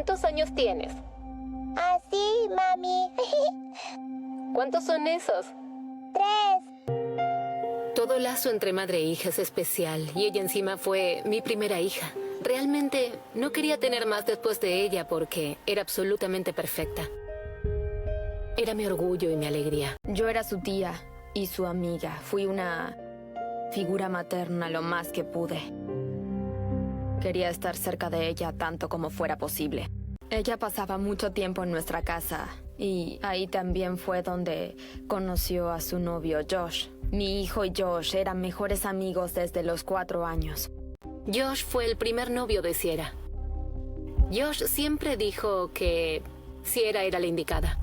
¿Cuántos años tienes? Así, mami. ¿Cuántos son esos? 3. Todo lazo entre madre e hija es especial, y ella encima fue mi primera hija. Realmente no quería tener más después de ella porque era absolutamente perfecta. Era mi orgullo y mi alegría. Yo era su tía y su amiga. Fui una figura materna lo más que pude. Quería estar cerca de ella tanto como fuera posible. Ella pasaba mucho tiempo en nuestra casa y ahí también fue donde conoció a su novio Josh. Mi hijo y Josh eran mejores amigos desde los 4 años. Josh fue el primer novio de Sierra. Josh siempre dijo que Sierra era la indicada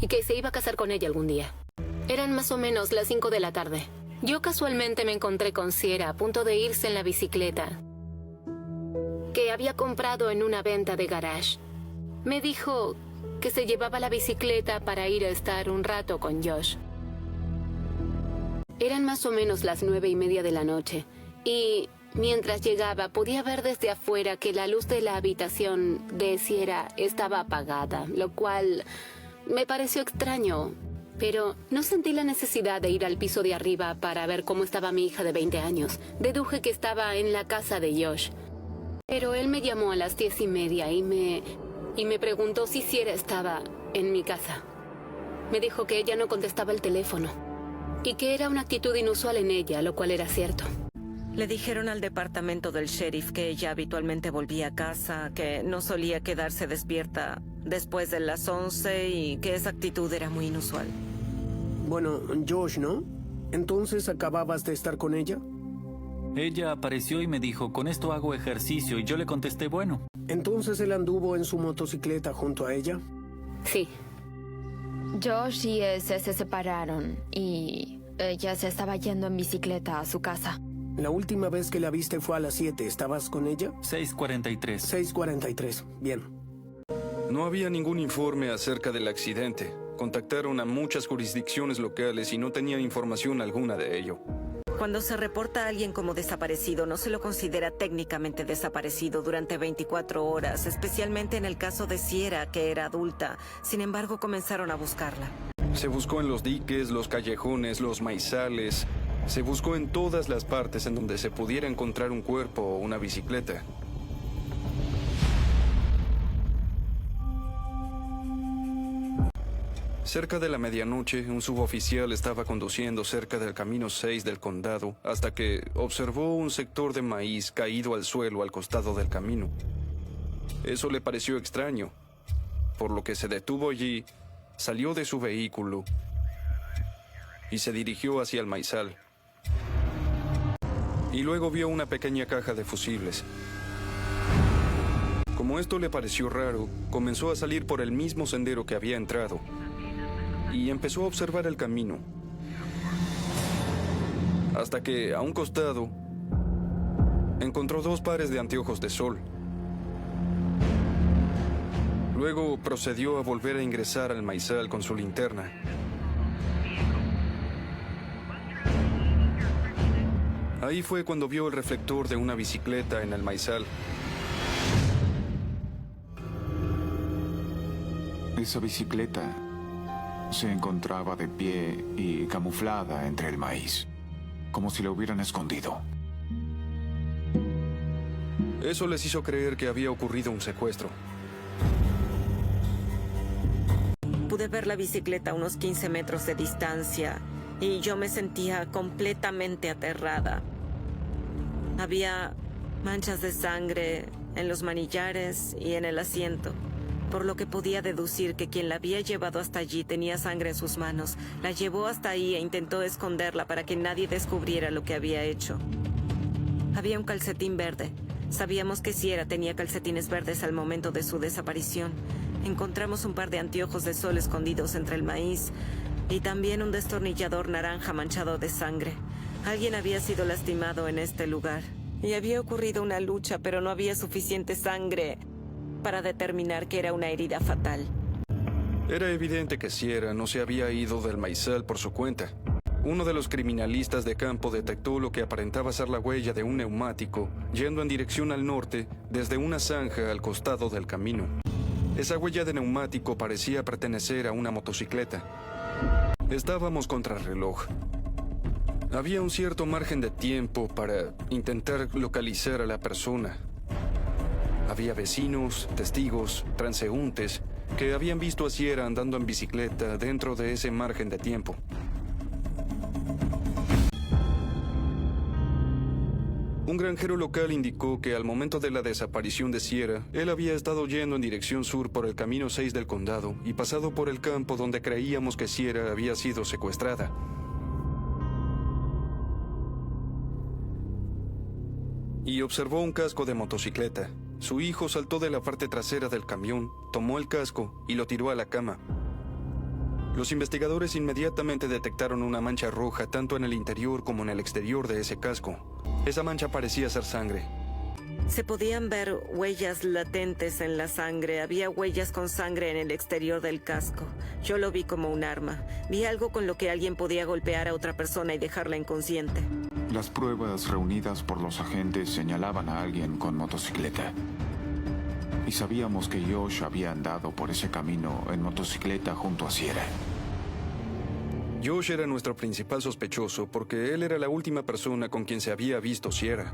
y que se iba a casar con ella algún día. Eran más o menos las 5 de la tarde. Yo casualmente me encontré con Sierra a punto de irse en la bicicleta que había comprado en una venta de garage. Me dijo que se llevaba la bicicleta para ir a estar un rato con Josh. Eran más o menos las 9:30 de la noche, y mientras llegaba podía ver desde afuera que la luz de la habitación de Sierra estaba apagada, lo cual me pareció extraño, pero no sentí la necesidad de ir al piso de arriba para ver cómo estaba mi hija de 20 años. Deduje que estaba en la casa de Josh. Pero él me llamó a las 10:30 y me preguntó si Sierra estaba en mi casa. Me dijo que ella no contestaba el teléfono y que era una actitud inusual en ella, lo cual era cierto. Le dijeron al departamento del sheriff que ella habitualmente volvía a casa, que no solía quedarse despierta después de las 11 y que esa actitud era muy inusual. Bueno, Josh, ¿no? ¿Entonces acababas de estar con ella? Ella apareció y me dijo, con esto hago ejercicio, y yo le contesté, bueno. ¿Entonces él anduvo en su motocicleta junto a ella? Sí. Josh y ese se separaron y ella se estaba yendo en bicicleta a su casa. La última vez que la viste fue a las 7. ¿Estabas con ella? 6:43. 6:43. Bien. No había ningún informe acerca del accidente. Contactaron a muchas jurisdicciones locales y no tenían información alguna de ello. Cuando se reporta a alguien como desaparecido, no se lo considera técnicamente desaparecido durante 24 horas, especialmente en el caso de Sierra, que era adulta. Sin embargo, comenzaron a buscarla. Se buscó en los diques, los callejones, los maizales. Se buscó en todas las partes en donde se pudiera encontrar un cuerpo o una bicicleta. Cerca de la medianoche, un suboficial estaba conduciendo cerca del camino 6 del condado hasta que observó un sector de maíz caído al suelo al costado del camino. Eso le pareció extraño, por lo que se detuvo allí, salió de su vehículo y se dirigió hacia el maizal. Y luego vio una pequeña caja de fusibles. Como esto le pareció raro, comenzó a salir por el mismo sendero que había entrado y empezó a observar el camino. Hasta que, a un costado, encontró 2 pares de anteojos de sol. Luego procedió a volver a ingresar al maizal con su linterna. Ahí fue cuando vio el reflector de una bicicleta en el maizal. Esa bicicleta se encontraba de pie y camuflada entre el maíz, como si la hubieran escondido. Eso les hizo creer que había ocurrido un secuestro. Pude ver la bicicleta a unos 15 metros de distancia y yo me sentía completamente aterrada. Había manchas de sangre en los manillares y en el asiento, por lo que podía deducir que quien la había llevado hasta allí tenía sangre en sus manos. La llevó hasta ahí e intentó esconderla para que nadie descubriera lo que había hecho. Había un calcetín verde. Sabíamos que Sierra tenía calcetines verdes al momento de su desaparición. Encontramos un par de anteojos de sol escondidos entre el maíz y también un destornillador naranja manchado de sangre. Alguien había sido lastimado en este lugar y había ocurrido una lucha, pero no había suficiente sangre para determinar que era una herida fatal. Era evidente que Sierra no se había ido del maizal por su cuenta. Uno de los criminalistas de campo detectó lo que aparentaba ser la huella de un neumático yendo en dirección al norte desde una zanja al costado del camino. Esa huella de neumático parecía pertenecer a una motocicleta. Estábamos contrarreloj. Había un cierto margen de tiempo para intentar localizar a la persona. Había vecinos, testigos, transeúntes que habían visto a Sierra andando en bicicleta dentro de ese margen de tiempo. Un granjero local indicó que al momento de la desaparición de Sierra, él había estado yendo en dirección sur por el camino 6 del condado y pasado por el campo donde creíamos que Sierra había sido secuestrada. Y observó un casco de motocicleta. Su hijo saltó de la parte trasera del camión, tomó el casco y lo tiró a la cama. Los investigadores inmediatamente detectaron una mancha roja tanto en el interior como en el exterior de ese casco. Esa mancha parecía ser sangre. Se podían ver huellas latentes en la sangre. Había huellas con sangre en el exterior del casco. Yo lo vi como un arma. Vi algo con lo que alguien podía golpear a otra persona y dejarla inconsciente. Las pruebas reunidas por los agentes señalaban a alguien con motocicleta. Y sabíamos que Josh había andado por ese camino en motocicleta junto a Sierra. Josh era nuestro principal sospechoso porque él era la última persona con quien se había visto Sierra.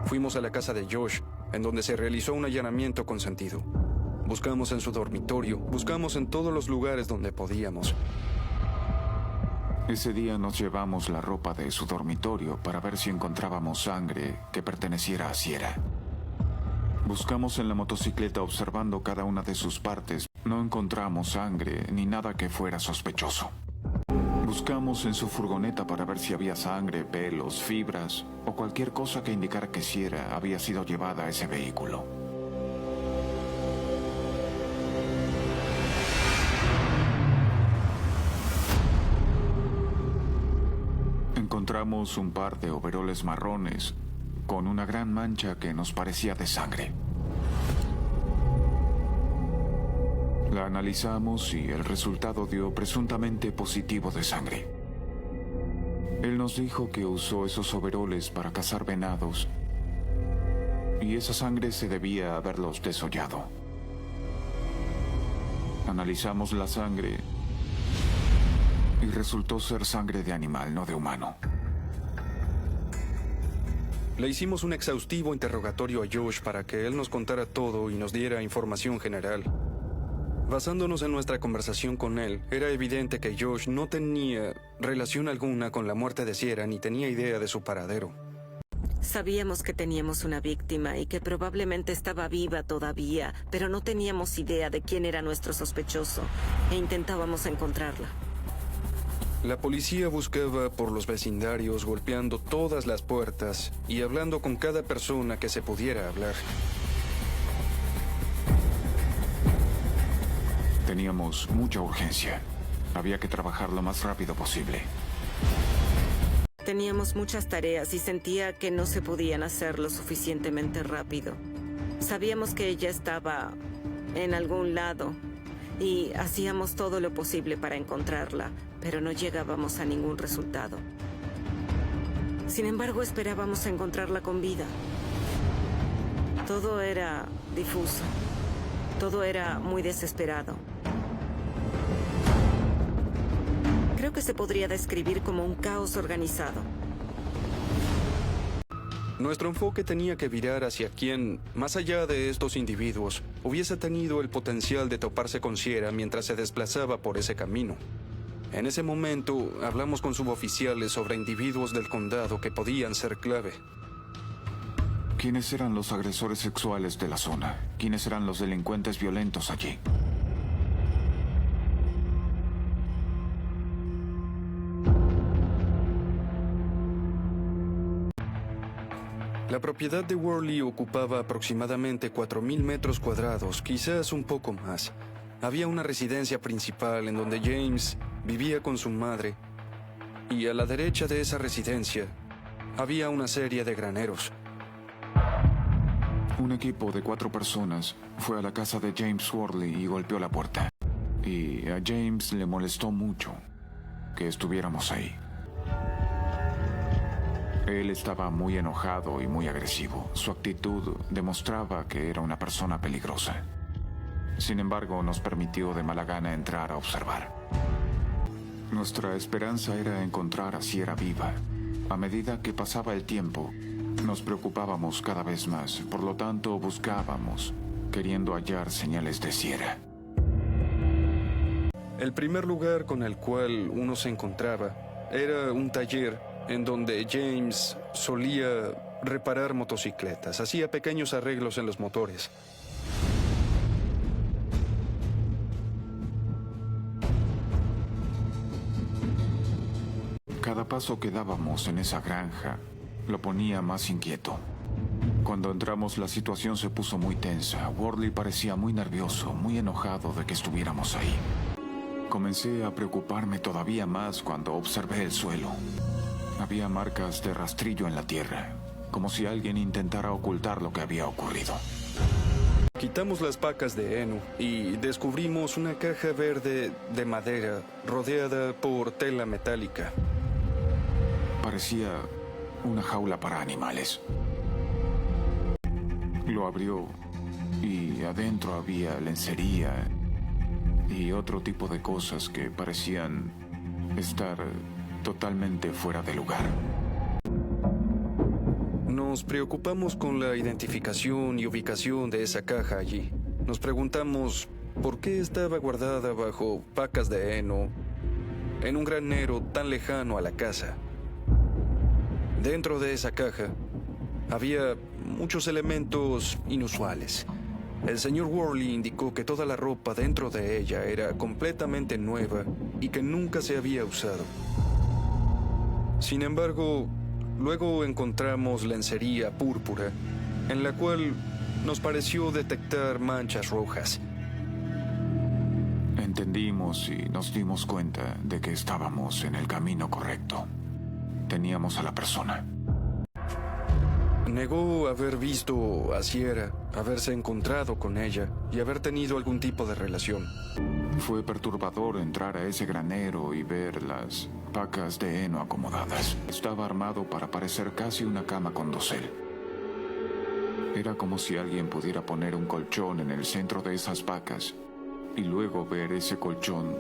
Fuimos a la casa de Josh, en donde se realizó un allanamiento consentido. Buscamos en su dormitorio, buscamos en todos los lugares donde podíamos. Ese día nos llevamos la ropa de su dormitorio para ver si encontrábamos sangre que perteneciera a Sierra. Buscamos en la motocicleta observando cada una de sus partes. No encontramos sangre ni nada que fuera sospechoso. Buscamos en su furgoneta para ver si había sangre, pelos, fibras o cualquier cosa que indicara que Sierra había sido llevada a ese vehículo. Encontramos un par de overoles marrones con una gran mancha que nos parecía de sangre. La analizamos y el resultado dio presuntamente positivo de sangre. Él nos dijo que usó esos overoles para cazar venados y esa sangre se debía haberlos desollado. Analizamos la sangre y resultó ser sangre de animal, no de humano. Le hicimos un exhaustivo interrogatorio a Josh para que él nos contara todo y nos diera información general. Basándonos en nuestra conversación con él, era evidente que Josh no tenía relación alguna con la muerte de Sierra ni tenía idea de su paradero. Sabíamos que teníamos una víctima y que probablemente estaba viva todavía, pero no teníamos idea de quién era nuestro sospechoso e intentábamos encontrarla. La policía buscaba por los vecindarios, golpeando todas las puertas y hablando con cada persona que se pudiera hablar. Teníamos mucha urgencia. Había que trabajar lo más rápido posible. Teníamos muchas tareas y sentía que no se podían hacer lo suficientemente rápido. Sabíamos que ella estaba en algún lado y hacíamos todo lo posible para encontrarla, pero no llegábamos a ningún resultado. Sin embargo, esperábamos encontrarla con vida. Todo era difuso. Todo era muy desesperado. Creo que se podría describir como un caos organizado. Nuestro enfoque tenía que virar hacia quien, más allá de estos individuos, hubiese tenido el potencial de toparse con Sierra mientras se desplazaba por ese camino. En ese momento, hablamos con suboficiales sobre individuos del condado que podían ser clave. ¿Quiénes eran los agresores sexuales de la zona? ¿Quiénes eran los delincuentes violentos allí? La propiedad de Worley ocupaba aproximadamente 4,000 metros cuadrados, quizás un poco más. Había una residencia principal en donde James vivía con su madre, y a la derecha de esa residencia había una serie de graneros. Un equipo de 4 personas fue a la casa de James Worley y golpeó la puerta. Y a James le molestó mucho que estuviéramos ahí. Él estaba muy enojado y muy agresivo. Su actitud demostraba que era una persona peligrosa. Sin embargo, nos permitió de mala gana entrar a observar. Nuestra esperanza era encontrar a Sierra viva. A medida que pasaba el tiempo, nos preocupábamos cada vez más. Por lo tanto, buscábamos, queriendo hallar señales de Sierra. El primer lugar con el cual uno se encontraba era un taller en donde James solía reparar motocicletas, hacía pequeños arreglos en los motores. Cada paso que dábamos en esa granja lo ponía más inquieto. Cuando entramos, la situación se puso muy tensa. Worley parecía muy nervioso, muy enojado de que estuviéramos ahí. Comencé a preocuparme todavía más cuando observé el suelo. Había marcas de rastrillo en la tierra, como si alguien intentara ocultar lo que había ocurrido. Quitamos las pacas de heno y descubrimos una caja verde de madera rodeada por tela metálica. Parecía una jaula para animales. Lo abrió y adentro había lencería y otro tipo de cosas que parecían estar totalmente fuera de lugar. Nos preocupamos con la identificación y ubicación de esa caja allí. Nos preguntamos por qué estaba guardada bajo pacas de heno en un granero tan lejano a la casa. Dentro de esa caja había muchos elementos inusuales. El señor Worley indicó que toda la ropa dentro de ella era completamente nueva y que nunca se había usado. Sin embargo, luego encontramos lencería púrpura, en la cual nos pareció detectar manchas rojas. Entendimos y nos dimos cuenta de que estábamos en el camino correcto. Teníamos a la persona. Negó haber visto a Sierra, haberse encontrado con ella y haber tenido algún tipo de relación. Fue perturbador entrar a ese granero y ver las pacas de heno acomodadas. Estaba armado para parecer casi una cama con dosel. Era como si alguien pudiera poner un colchón en el centro de esas pacas y luego ver ese colchón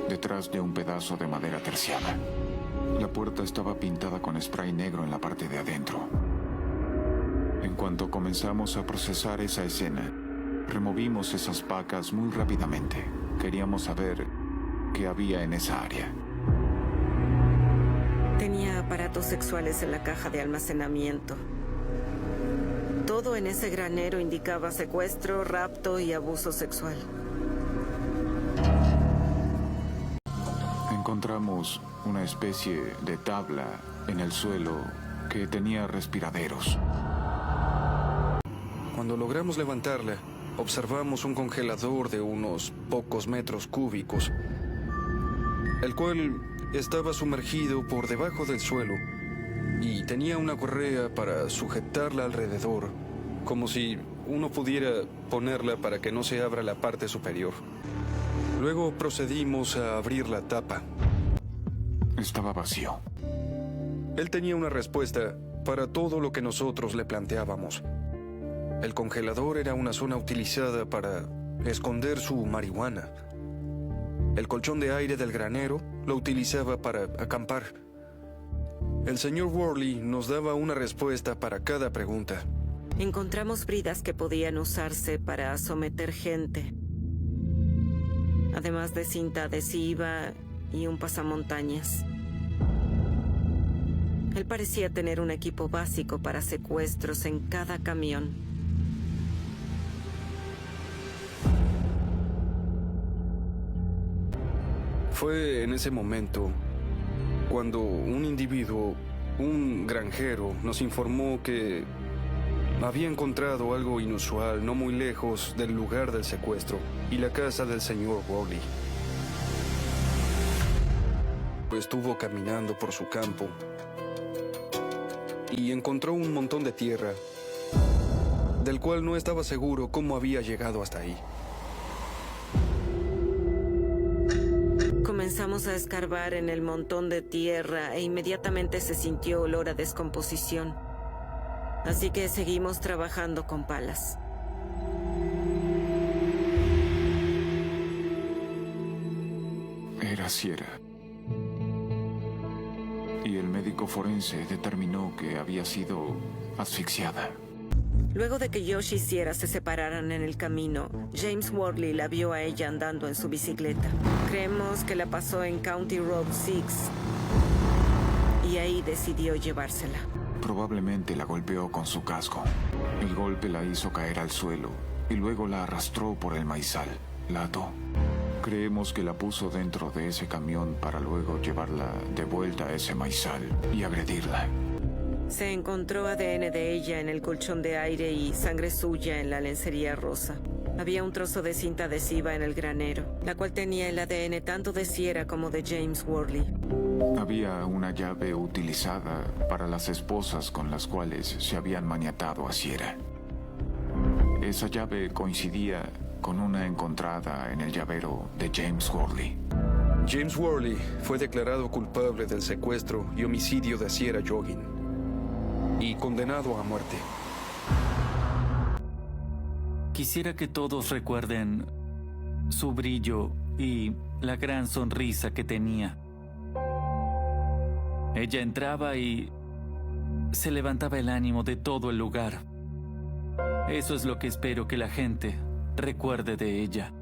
detrás de un pedazo de madera terciada. La puerta estaba pintada con spray negro en la parte de adentro. En cuanto comenzamos a procesar esa escena, removimos esas pacas muy rápidamente. Queríamos saber qué había en esa área. Tenía aparatos sexuales en la caja de almacenamiento. Todo en ese granero indicaba secuestro, rapto y abuso sexual. Encontramos una especie de tabla en el suelo que tenía respiraderos. Cuando logramos levantarla, observamos un congelador de unos pocos metros cúbicos, el cual estaba sumergido por debajo del suelo y tenía una correa para sujetarla alrededor, como si uno pudiera ponerla para que no se abra la parte superior. Luego procedimos a abrir la tapa. Estaba vacío. Él tenía una respuesta para todo lo que nosotros le planteábamos. El congelador era una zona utilizada para esconder su marihuana. El colchón de aire del granero lo utilizaba para acampar. El señor Worley nos daba una respuesta para cada pregunta. Encontramos bridas que podían usarse para someter gente, además de cinta adhesiva y un pasamontañas. Él parecía tener un equipo básico para secuestros en cada camión. Fue en ese momento cuando un individuo, un granjero, nos informó que había encontrado algo inusual no muy lejos del lugar del secuestro y la casa del señor Worley. Estuvo caminando por su campo y encontró un montón de tierra del cual no estaba seguro cómo había llegado hasta ahí. Comenzamos a escarbar en el montón de tierra e inmediatamente se sintió olor a descomposición. Así que seguimos trabajando con palas. Era Sierra. Y el médico forense determinó que había sido asfixiada. Luego de que Josh y Sierra se separaran en el camino, James Worley la vio a ella andando en su bicicleta. Creemos que la pasó en County Road 6 y ahí decidió llevársela. Probablemente la golpeó con su casco. El golpe la hizo caer al suelo y luego la arrastró por el maizal. La ató. Creemos que la puso dentro de ese camión para luego llevarla de vuelta a ese maizal y agredirla. Se encontró ADN de ella en el colchón de aire y sangre suya en la lencería rosa. Había un trozo de cinta adhesiva en el granero, la cual tenía el ADN tanto de Sierra como de James Worley. Había una llave utilizada para las esposas con las cuales se habían maniatado a Sierra. Esa llave coincidía con una encontrada en el llavero de James Worley. James Worley fue declarado culpable del secuestro y homicidio de Sierra Joggin y condenado a muerte. Quisiera que todos recuerden su brillo y la gran sonrisa que tenía. Ella entraba y se levantaba el ánimo de todo el lugar. Eso es lo que espero que la gente recuerde de ella.